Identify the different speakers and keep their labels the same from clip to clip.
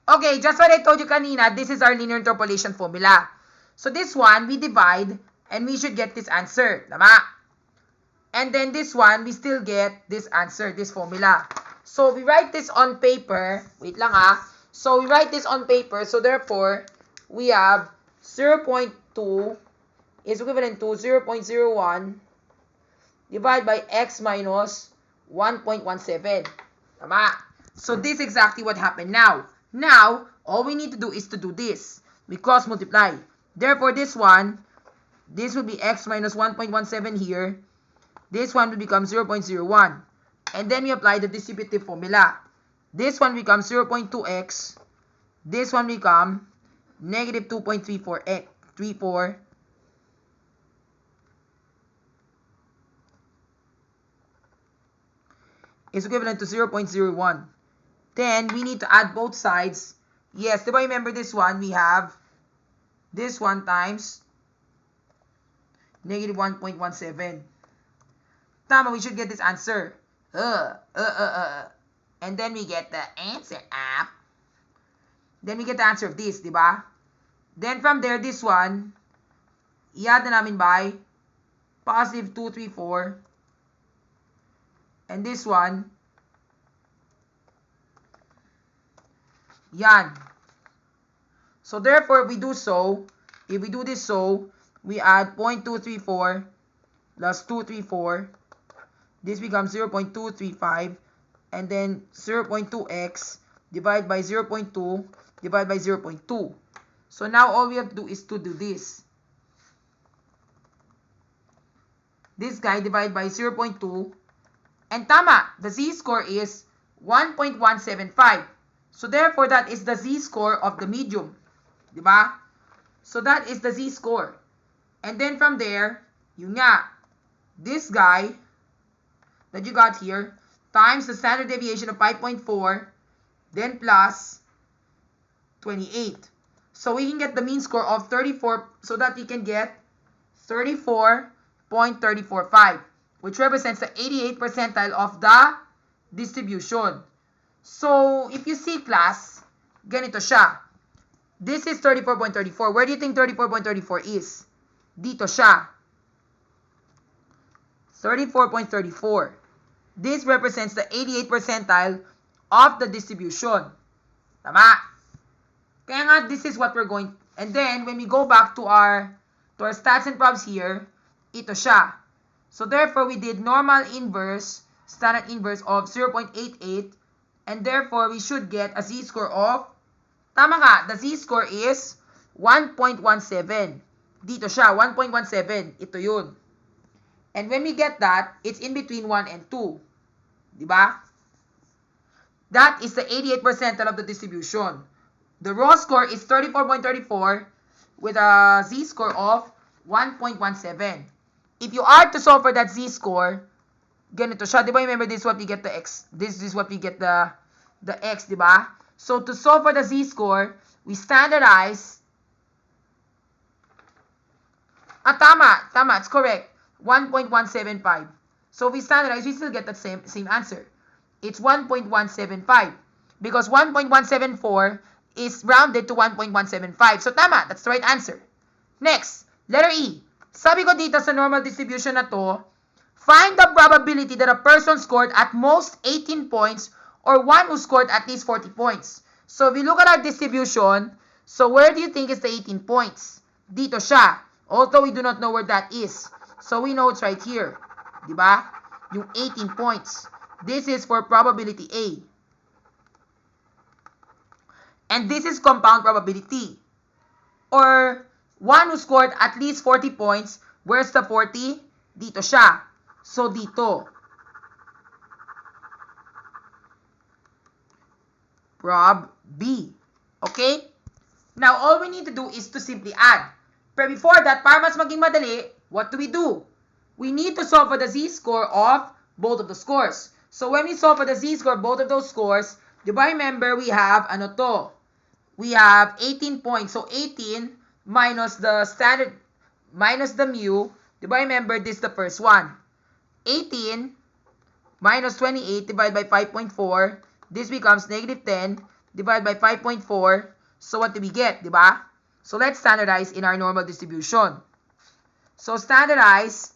Speaker 1: Okay, just what I told you kanina, this is our linear interpolation formula. So this one, we divide, and we should get this answer. Tama? And then this one, we still get this answer, this formula. So we write this on paper. Wait lang ah. So we write this on paper. So therefore, we have 0.2 is equivalent to 0.01 divided by x minus 1.17. Tama? So this is exactly what happened now. Now, all we need to do is to do this. We cross multiply. Therefore, this one, this will be x minus 1.17 here. This one will become 0.01. And then we apply the distributive formula. This one becomes 0.2x. This one become negative 2.34 is equivalent to 0.01. Then, we need to add both sides. Yes, diba remember this one? We have this one times negative 1.17. Tama, we should get this answer. And then we get the answer up. Then we get the answer of this, diba? Then from there, this one, i-add na namin by positive 234. And this one, yan. So therefore, if we do this so, we add 0.234 plus 234. This becomes 0.235. And then 0.2x divided by 0.2 divided by 0.2. So now all we have to do is to do this. This guy divided by 0.2. And tama, the z-score is 1.175. So therefore, that is the z-score of the medium. Diba? So that is the z-score. And then from there, yun nga, this guy that you got here times the standard deviation of 5.4, then plus 28. So we can get the mean score of 34, so that we can get 34.345, which represents the 88th percentile of the distribution. So, if you see class, ganito siya. This is 34.34. Where do you think 34.34 is? Dito siya. 34.34. This represents the 88th percentile of the distribution. Tama? Kaya nga, this is what we're going. And then, when we go back to our stats and probs here, ito siya. So, therefore, we did normal inverse, standard inverse of 0.88. And therefore, we should get a z-score of, tama nga, the z-score is 1.17. Dito siya, 1.17. Ito yun. And when we get that, it's in between 1 and 2. Diba? That is the 88th percentile of the distribution. The raw score is 34.34 with a z-score of 1.17. If you are to solve for that z-score, ganito siya. Diba, remember this is what we get the x. This is what we get the x, diba? So, to solve for the z-score, we standardize. Tama, it's correct. 1.175. So, we standardize, we still get the same answer. It's 1.175. Because 1.174 is rounded to 1.175. So, tama, that's the right answer. Next, letter E. Sabi ko dito sa normal distribution na to, find the probability that a person scored at most 18 points or one who scored at least 40 points. So, if we look at our distribution, so where do you think is the 18 points? Dito siya. Although we do not know where that is. So, we know it's right here. Diba? Yung 18 points. This is for probability A. And this is compound probability. Or, one who scored at least 40 points. Where's the 40? Dito siya. So, dito. Prob B. Okay? Now, all we need to do is to simply add. But before that, para mas maging madali, what do? We need to solve for the z-score of both of the scores. So, when we solve for the z-score of both of those scores, do ba remember we have, ano to? We have 18 points. So, 18 minus the standard, minus the mu. Do ba remember this is the first one? 18 minus 28 divided by 5.4. This becomes negative 10. divided by 5.4. So what do we get, di ba? So let's standardize in our normal distribution. So standardize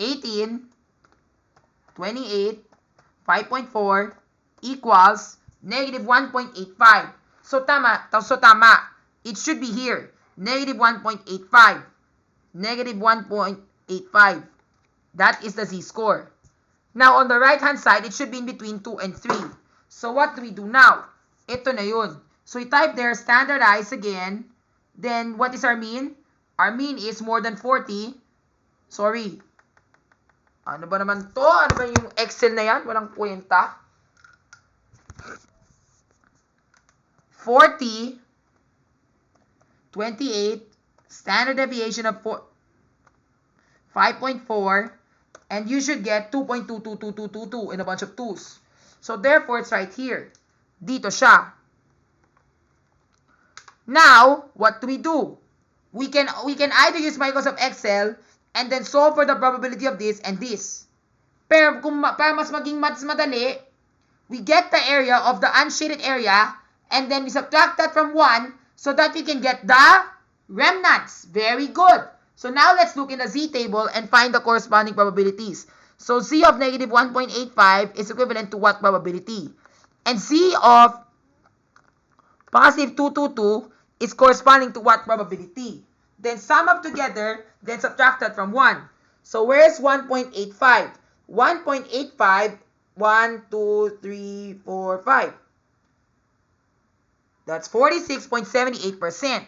Speaker 1: (18, 28, 5.4 equals negative 1.85. So tama. It should be here. Negative 1.85. Negative 1.85. That is the z-score. Now, on the right-hand side, it should be in between 2 and 3. So, what do we do now? Ito na yun. So, we type there, standardize again. Then, what is our mean? Our mean is more than 40. Sorry. Ano ba naman to? Ano ba yung Excel na yan? Walang kwenta. 40, 28, standard deviation of 5.4, and you should get 2.22222 in a bunch of 2's. So, therefore, it's right here. Dito siya. Now, what do? We can either use Microsoft Excel and then solve for the probability of this and this. Pero para mas maging madali, we get the area of the unshaded area and then we subtract that from 1 so that we can get the remnants. Very good. So now let's look in the z table and find the corresponding probabilities. So z of negative 1.85 is equivalent to what probability? And z of positive 222 is corresponding to what probability? Then sum up together, then subtract that from 1. So where is 1.85? 1.85, 1, 2, 3, 4, 5. That's 46.78%.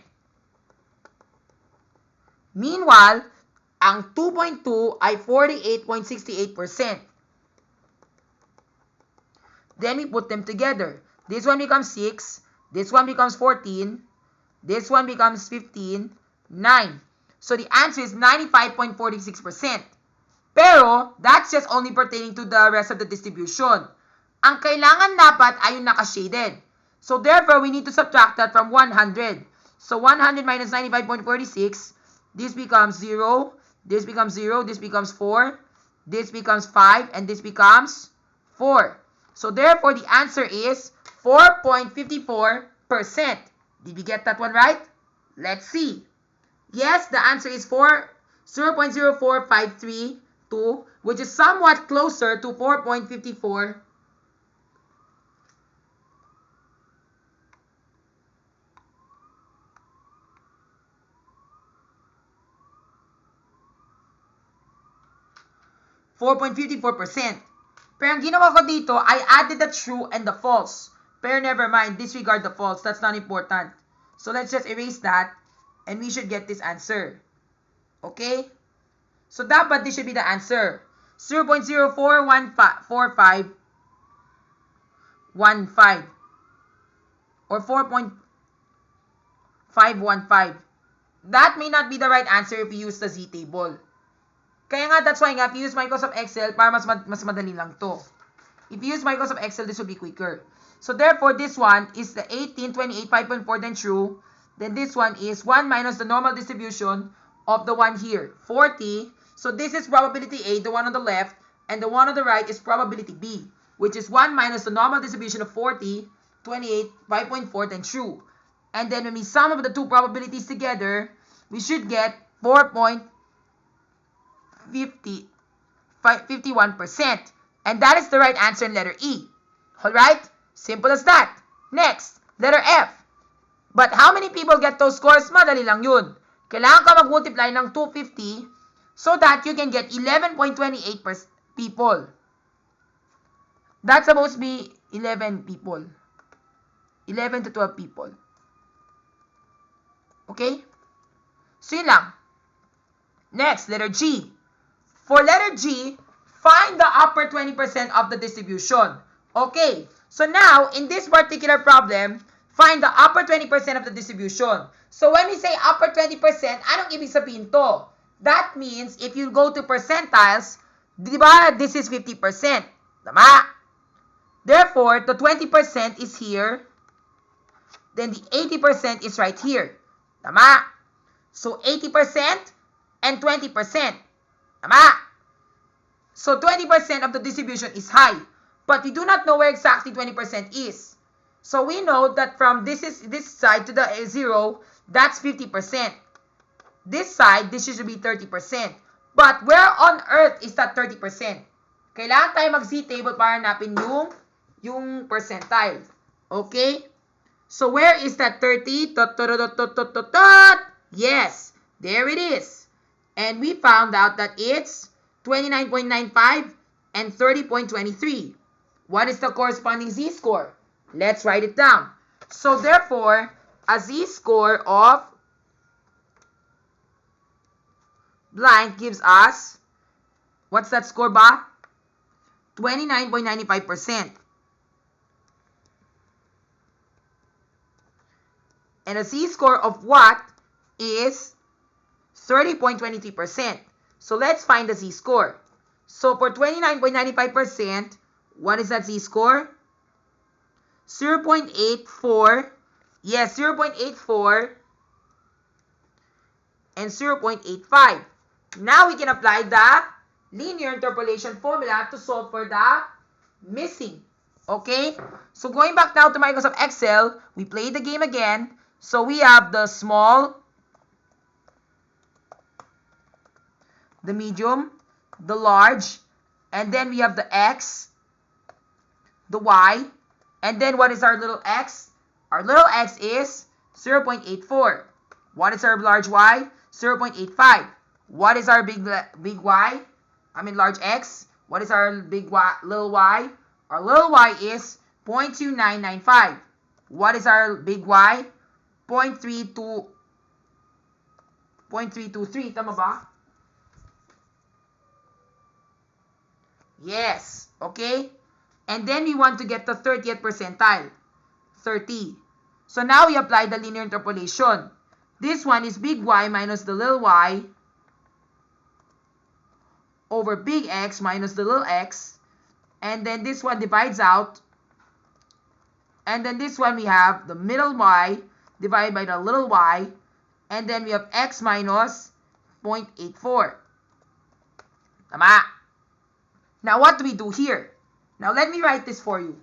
Speaker 1: Meanwhile, ang 2.2 ay 48.68%. Then we put them together. This one becomes 6, this one becomes 14, this one becomes 15, 9. So the answer is 95.46%. Pero, that's just only pertaining to the rest of the distribution. Ang kailangan dapat ay yung naka-shaded. So therefore, we need to subtract that from 100. So 100 minus 95.46, this becomes 0, this becomes 0, this becomes 4, this becomes 5, and this becomes 4. So therefore, the answer is 4.54%. Did we get that one right? Let's see. Yes, the answer is 0.04532, which is somewhat closer to 4.54. Pero ang ginawa ko dito, I added the true and the false. Pero never mind, disregard the false. That's not important. So let's just erase that and we should get this answer. Okay? So dapat this should be the answer. 0.044515 or 4.515. That may not be the right answer if you use the Z table. Kaya nga, that's why nga, if you use Microsoft Excel, para mas madali lang to. If you use Microsoft Excel, this will be quicker. So therefore, this one is the 18, 28, 5.4, then true. Then this one is 1 minus the normal distribution of the one here, 40. So this is probability A, the one on the left, and the one on the right is probability B, which is 1 minus the normal distribution of 40, 28, 5.4, then true. And then when we sum up the two probabilities together, we should get 4.51%. And that is the right answer in letter E. Alright? Simple as that. Next, letter F. But how many people get those scores? Madali lang yun. Kailangan ka mag-multiply ng 250 so that you can get 11.28 people. That's supposed to be 11 people. 11 to 12 people. Okay? So yun lang. Next, letter G. For letter G, find the upper 20% of the distribution. Okay, so now, in this particular problem, find the upper 20% of the distribution. So when we say upper 20%, anong ibig sabihin to? That means, if you go to percentiles, di ba, this is 50%. Tama? Therefore, the 20% is here, then the 80% is right here. Tama? So 80% and 20%. Tama? So 20% of the distribution is high. But we do not know where exactly 20% is. So we know that from this side to the 0, that's 50%. This side, this should be 30%. But where on earth is that 30%? Kailangan tayo mag-Z-table para hanapin yung percentile. Okay? So where is that 30? Yes, there it is. And we found out that it's 29.95 and 30.23. What is the corresponding Z-score? Let's write it down. So therefore, a Z-score of blank gives us, what's that score ba? 29.95%. And a Z-score of what is 30.23%. So let's find the Z-score. So for 29.95%, what is that Z-score? 0.84. Yes, 0.84 and 0.85. Now we can apply the linear interpolation formula to solve for the missing. Okay? So going back now to Microsoft Excel, we play the game again. So we have the small, the medium, the large, and then we have the X, the Y, and then what is our little x? Our little x is 0.84. What is our large y? 0.85. What is our big y? Large x. What is our big y, little y? Our little y is 0.2995. What is our big y? 0.323. Tama ba? Yes. Okay? And then we want to get the 30th percentile. 30. So now we apply the linear interpolation. This one is big Y minus the little y over big X minus the little x. And then this one divides out. And then this one we have the middle y divided by the little y. And then we have x minus 0.84. Tama. Now what do we do here? Now let me write this for you.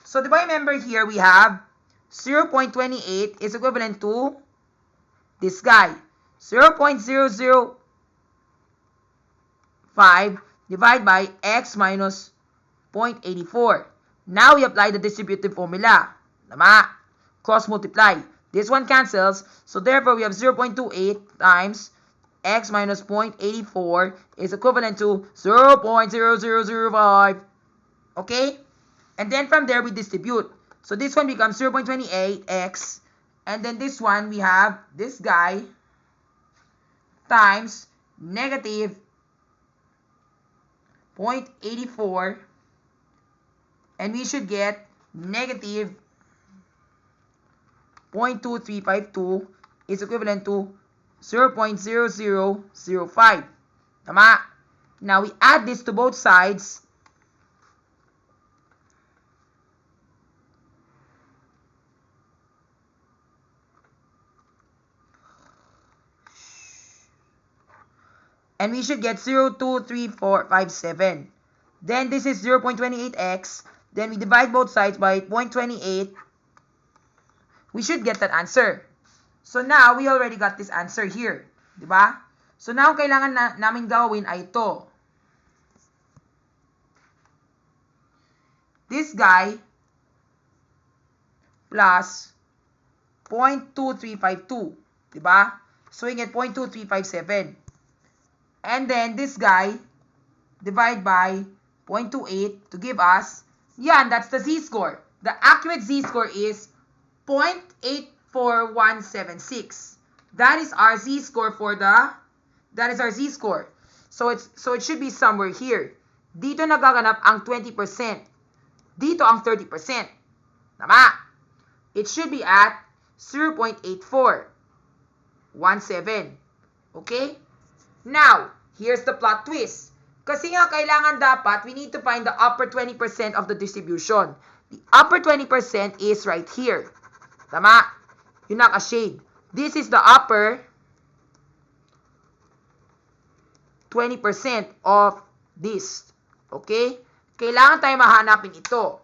Speaker 1: So remember here we have 0.28 is equivalent to this guy. 0.005 divided by x minus 0.84. Now we apply the distributive formula. Tama. Cross multiply. This one cancels. So therefore we have 0.28 times x minus 0.84 is equivalent to 0.0005. Okay? And then from there we distribute. So this one becomes 0.28x. And then this one we have this guy times negative 0.84. And we should get negative 0.2352 is equivalent to 0.0005. Tama? Now we add this to both sides. And we should get 0.23457. Then this is 0.28x. Then we divide both sides by 0.28. We should get that answer. So now, we already got this answer here. Diba? So now, kailangan namin gawin ay ito. This guy plus 0.2352. Diba? So we get 0.2357. And then this guy divide by 0.28 to give us, yan, that's the z-score. The accurate z-score is 0.84176. That is our z-score So it should be somewhere here. Dito nagaganap ang 20%. Dito ang 30%. Tama. It should be at 0.8417. Okay? Now, here's the plot twist. Kasi nga kailangan dapat, we need to find the upper 20% of the distribution. The upper 20% is right here. Tama? Yung naka-shade. This is the upper 20% of this. Okay? Kailangan tayo mahanapin ito.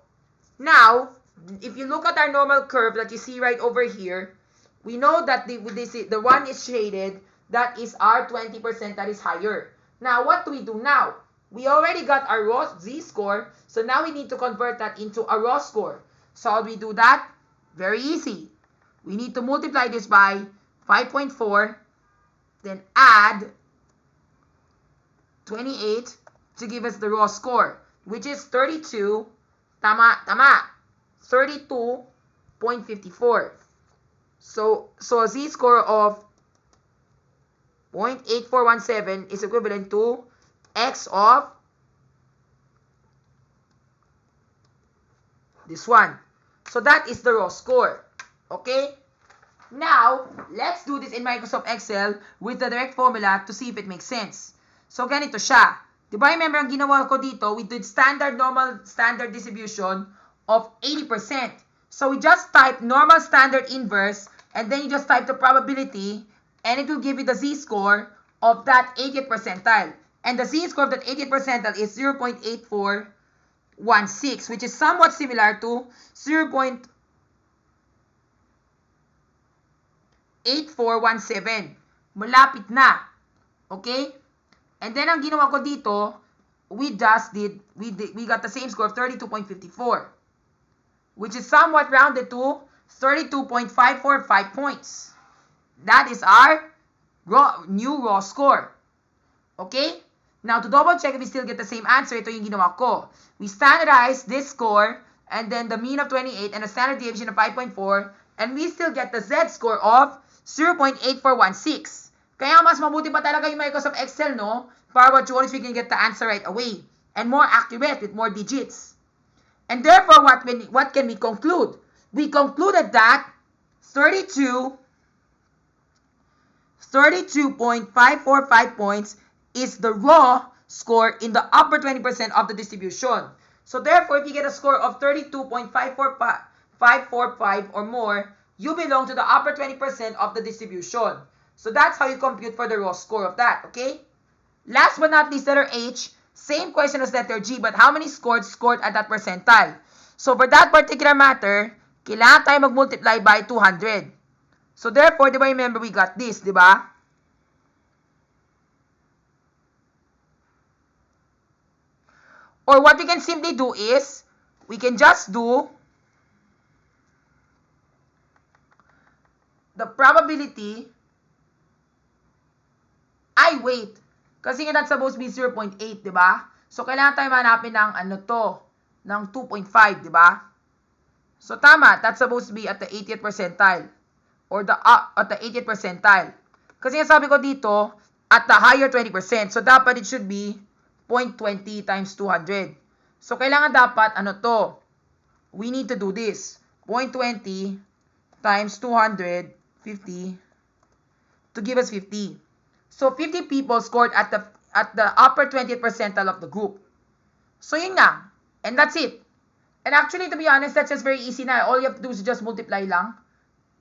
Speaker 1: Now, if you look at our normal curve that you see right over here, we know that the one is shaded, that is our 20% that is higher. Now, what do we do now? We already got our raw z-score, so now we need to convert that into a raw score. So how do we do that? Very easy. We need to multiply this by 5.4, then add 28 to give us the raw score, which is 32, tama, 32.54. So a z-score of 0.8417 is equivalent to x of this one. So that is the raw score. Okay? Now, let's do this in Microsoft Excel with the direct formula to see if it makes sense. So, ganito siya. Diba, remember, ang ginawa ko dito, we did normal standard distribution of 80%. So, we just type normal standard inverse, and then you just type the probability, and it will give you the z-score of that 80th percentile. And the z-score of that 80th percentile is 0.8416, which is somewhat similar to 0.8417. Malapit na. Okay? And then, ang ginawa ko dito, we got the same score of 32.54, which is somewhat rounded to 32.545 points. That is our new raw score. Okay? Now, to double check if we still get the same answer, ito yung ginawa ko. We standardize this score, and then the mean of 28, and a standard deviation of 5.4, and we still get the z-score of 0.8416. Kaya mas mabuti pa talaga yung Microsoft Excel, no? Para what you want is we can get the answer right away. And more accurate with more digits. And therefore, what can we conclude? We concluded that 32.545 points is the raw score in the upper 20% of the distribution. So therefore, if you get a score of 32.545 or more, you belong to the upper 20% of the distribution. So that's how you compute for the raw score of that, okay? Last but not least, letter H, same question as letter G, but how many scored at that percentile? So for that particular matter, kailangan tayo mag-multiply by 200. So therefore, di ba, remember we got this, di ba? Or what we can simply do is, we can just do the probability. Wait. Kasi nga that's supposed to be 0.8, di ba? So, kailangan tayo manapin ng ng 2.5, di ba? So, tama. That's supposed to be at the 80th percentile. Or at the 80th percentile. Kasi nga sabi ko dito, at the higher 20%. So, dapat it should be 0.20 times 200. So, kailangan dapat, we need to do this. 0.20 times 250 to give us 50. So, 50 people scored at the upper 20th percentile of the group. So, yun na. And that's it. And actually, to be honest, that's just very easy na. All you have to do is just multiply lang.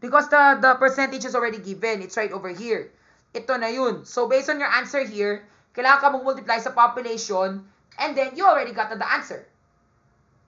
Speaker 1: Because the percentage is already given. It's right over here. Ito na yun. So, based on your answer here, kailangan ka mag-multiply sa population, and then you already got the answer.